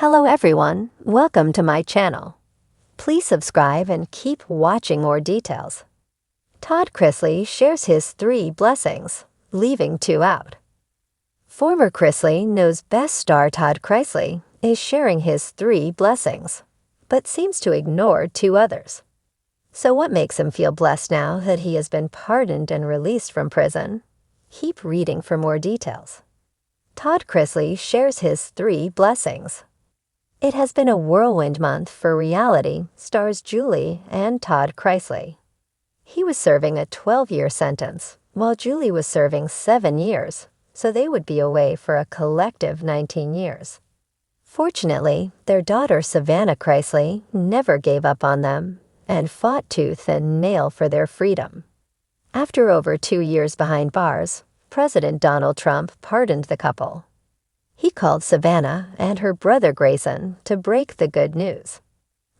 Hello everyone, welcome to my channel. Please subscribe and keep watching more details. Todd Chrisley shares his 3 blessings, leaving 2 out. Former Chrisley knows best star Todd Chrisley is sharing his 3 blessings, but seems to ignore 2 others. So what makes him feel blessed now that he has been pardoned and released from prison? Keep reading for more details. Todd Chrisley shares his 3 blessings. It has been a whirlwind month for reality stars Julie and Todd Chrisley. He was serving a 12-year sentence, while Julie was serving 7 years, so they would be away for a collective 19 years. Fortunately, their daughter Savannah Chrisley never gave up on them and fought tooth and nail for their freedom. After over 2 years behind bars, President Donald Trump pardoned the couple. He called Savannah and her brother Grayson to break the good news.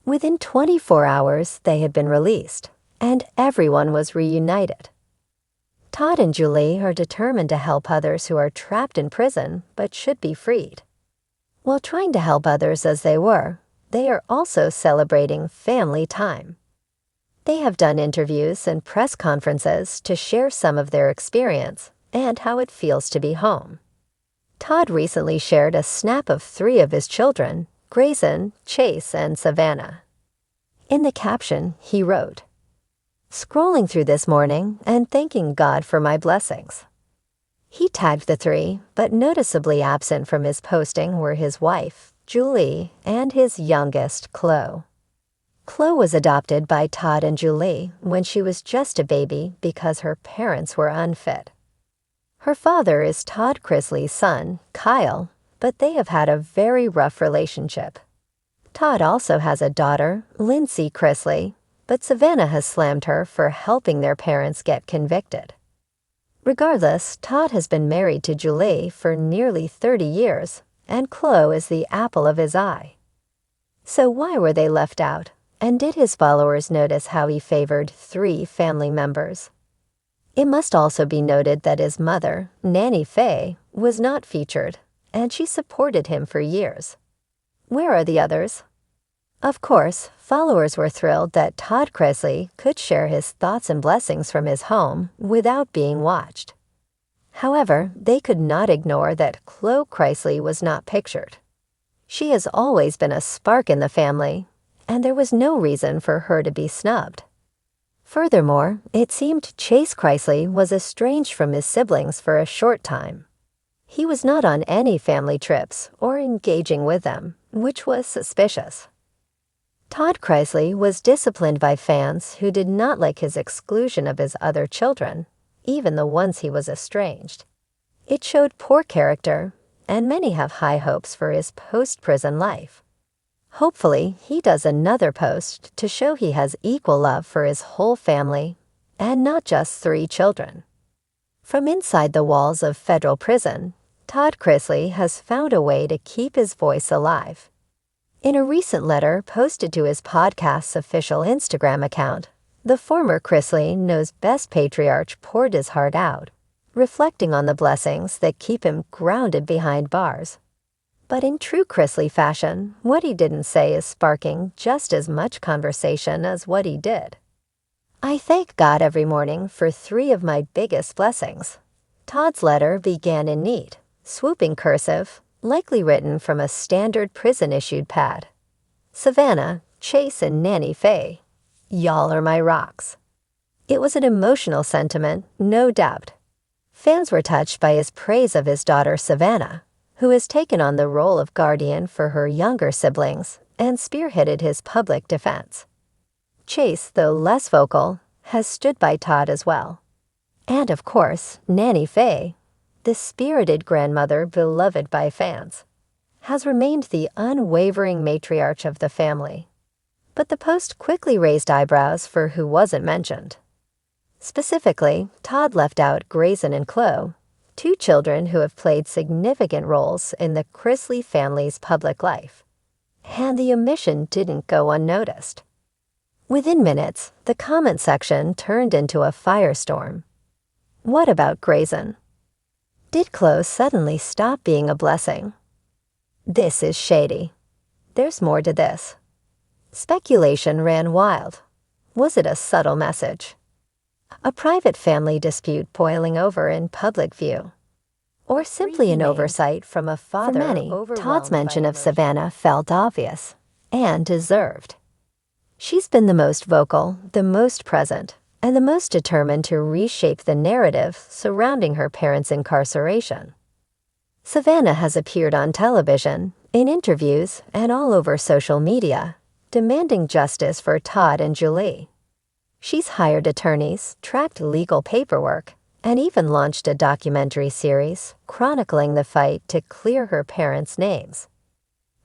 Within 24 hours, they had been released, and everyone was reunited. Todd and Julie are determined to help others who are trapped in prison but should be freed. While trying to help others as they were, they are also celebrating family time. They have done interviews and press conferences to share some of their experience and how it feels to be home. Todd recently shared a snap of 3 of his children, Grayson, Chase, and Savannah. In the caption, he wrote, "Scrolling through this morning and thanking God for my blessings." He tagged the 3, but noticeably absent from his posting were his wife, Julie, and his youngest, Chloe. Chloe was adopted by Todd and Julie when she was just a baby because her parents were unfit. Her father is Todd Chrisley's son, Kyle, but they have had a very rough relationship. Todd also has a daughter, Lindsay Chrisley, but Savannah has slammed her for helping their parents get convicted. Regardless, Todd has been married to Julie for nearly 30 years, and Chloe is the apple of his eye. So why were they left out, and did his followers notice how he favored 3 family members? It must also be noted that his mother, Nanny Faye, was not featured, and she supported him for years. Where are the others? Of course, followers were thrilled that Todd Chrisley could share his thoughts and blessings from his home without being watched. However, they could not ignore that Chloe Chrisley was not pictured. She has always been a spark in the family, and there was no reason for her to be snubbed. Furthermore, it seemed Chase Chrisley was estranged from his siblings for a short time. He was not on any family trips or engaging with them, which was suspicious. Todd Chrisley was disciplined by fans who did not like his exclusion of his other children, even the ones he was estranged. It showed poor character, and many have high hopes for his post-prison life. Hopefully, he does another post to show he has equal love for his whole family, and not just 3 children. From inside the walls of federal prison, Todd Chrisley has found a way to keep his voice alive. In a recent letter posted to his podcast's official Instagram account, the former Chrisley knows best patriarch poured his heart out, reflecting on the blessings that keep him grounded behind bars. But in true Chrisley fashion, what he didn't say is sparking just as much conversation as what he did. "I thank God every morning for 3 of my biggest blessings." Todd's letter began in neat, swooping cursive, likely written from a standard prison-issued pad. "Savannah, Chase, and Nanny Faye, y'all are my rocks." It was an emotional sentiment, no doubt. Fans were touched by his praise of his daughter Savannah, who has taken on the role of guardian for her younger siblings and spearheaded his public defense. Chase, though less vocal, has stood by Todd as well. And of course, Nanny Faye, the spirited grandmother beloved by fans, has remained the unwavering matriarch of the family. But the post quickly raised eyebrows for who wasn't mentioned. Specifically, Todd left out Grayson and Chloe, 2 children who have played significant roles in the Chrisley family's public life. And the omission didn't go unnoticed. Within minutes, the comment section turned into a firestorm. What about Grayson? Did Chloe suddenly stop being a blessing? This is shady. there's more to this. Speculation ran wild. Was it a subtle message? A private family dispute boiling over in public view? Or simply an oversight from a father? For many, Todd's mention of Savannah felt obvious and deserved. She's been the most vocal, the most present, and the most determined to reshape the narrative surrounding her parents' incarceration. Savannah has appeared on television, in interviews, and all over social media, demanding justice for Todd and Julie. She's hired attorneys, tracked legal paperwork, and even launched a documentary series chronicling the fight to clear her parents' names.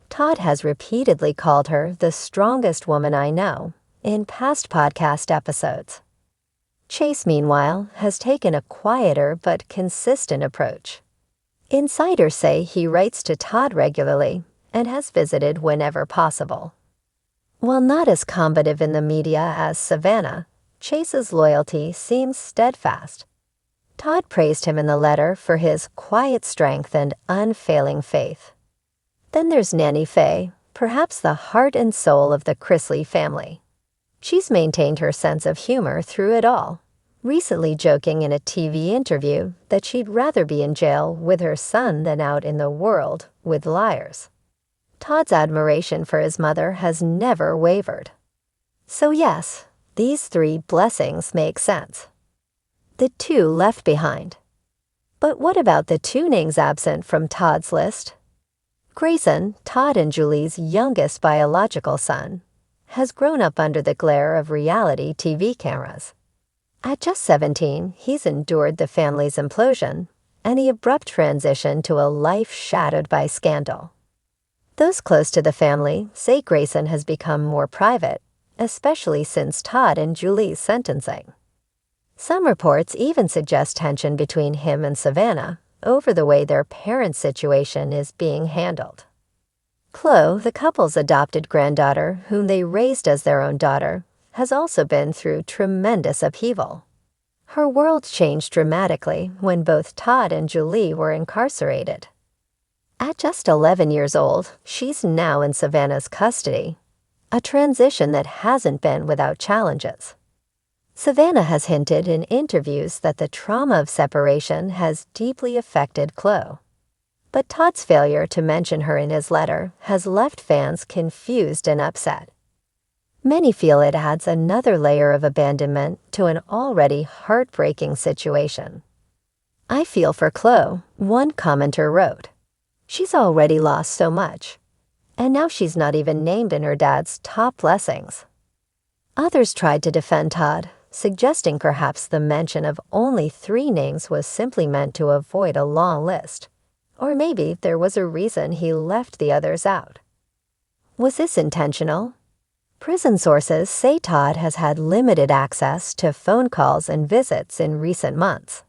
Todd has repeatedly called her the strongest woman I know in past podcast episodes. Chase, meanwhile, has taken a quieter but consistent approach. Insiders say he writes to Todd regularly and has visited whenever possible. While not as combative in the media as Savannah, Chase's loyalty seems steadfast. Todd praised him in the letter for his quiet strength and unfailing faith. Then there's Nanny Faye, perhaps the heart and soul of the Chrisley family. She's maintained her sense of humor through it all, recently joking in a TV interview that she'd rather be in jail with her son than out in the world with liars. Todd's admiration for his mother has never wavered. So yes, these three blessings make sense. The two left behind. But what about the two names absent from Todd's list? Grayson, Todd and Julie's youngest biological son, has grown up under the glare of reality TV cameras. At just 17, he's endured the family's implosion and the abrupt transition to a life shadowed by scandal. Those close to the family say Grayson has become more private, especially since Todd and Julie's sentencing. Some reports even suggest tension between him and Savannah over the way their parents' situation is being handled. Chloe, the couple's adopted granddaughter, whom they raised as their own daughter, has also been through tremendous upheaval. Her world changed dramatically when both Todd and Julie were incarcerated. At just 11 years old, she's now in Savannah's custody, a transition that hasn't been without challenges. Savannah has hinted in interviews that the trauma of separation has deeply affected Chloe. But Todd's failure to mention her in his letter has left fans confused and upset. Many feel it adds another layer of abandonment to an already heartbreaking situation. I feel for Chloe, one commenter wrote. She's already lost so much, and now she's not even named in her dad's top blessings. Others tried to defend Todd, suggesting perhaps the mention of only 3 names was simply meant to avoid a long list, or maybe there was a reason he left the others out. Was this intentional? Prison sources say Todd has had limited access to phone calls and visits in recent months.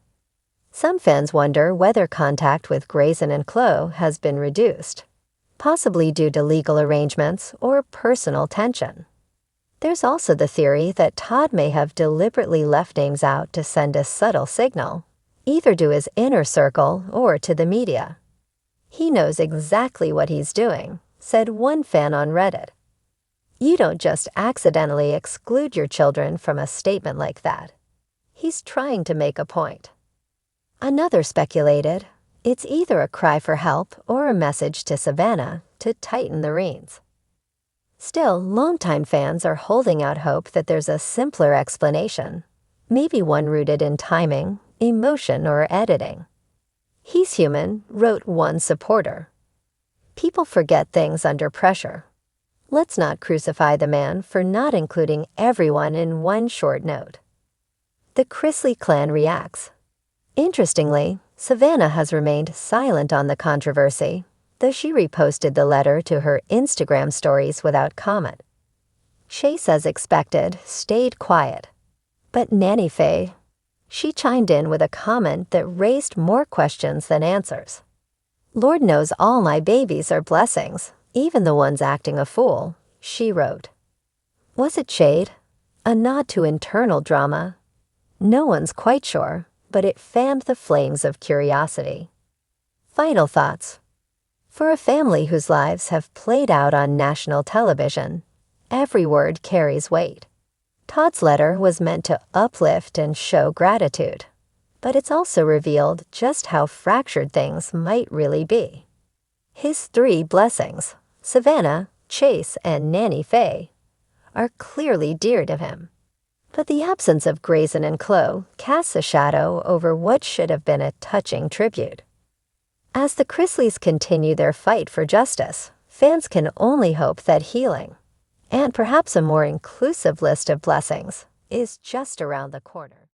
Some fans wonder whether contact with Grayson and Chloe has been reduced, possibly due to legal arrangements or personal tension. There's also the theory that Todd may have deliberately left names out to send a subtle signal, either to his inner circle or to the media. He knows exactly what he's doing, said one fan on Reddit. You don't just accidentally exclude your children from a statement like that. He's trying to make a point. Another speculated, it's either a cry for help or a message to Savannah to tighten the reins. Still, longtime fans are holding out hope that there's a simpler explanation, maybe one rooted in timing, emotion, or editing. He's human, wrote one supporter. People forget things under pressure. Let's not crucify the man for not including everyone in one short note. The Chrisley clan reacts. Interestingly, Savannah has remained silent on the controversy, though she reposted the letter to her Instagram stories without comment. Chase, as expected, stayed quiet. But Nanny Faye, she chimed in with a comment that raised more questions than answers. Lord knows all my babies are blessings, even the ones acting a fool, she wrote. Was it shade? A nod to internal drama? No one's quite sure, but it fanned the flames of curiosity. Final thoughts. For a family whose lives have played out on national television, every word carries weight. Todd's letter was meant to uplift and show gratitude, but it's also revealed just how fractured things might really be. His three blessings, Savannah, Chase, and Nanny Faye, are clearly dear to him. But the absence of Grayson and Chloe casts a shadow over what should have been a touching tribute. As the Chrisleys continue their fight for justice, fans can only hope that healing, and perhaps a more inclusive list of blessings, is just around the corner.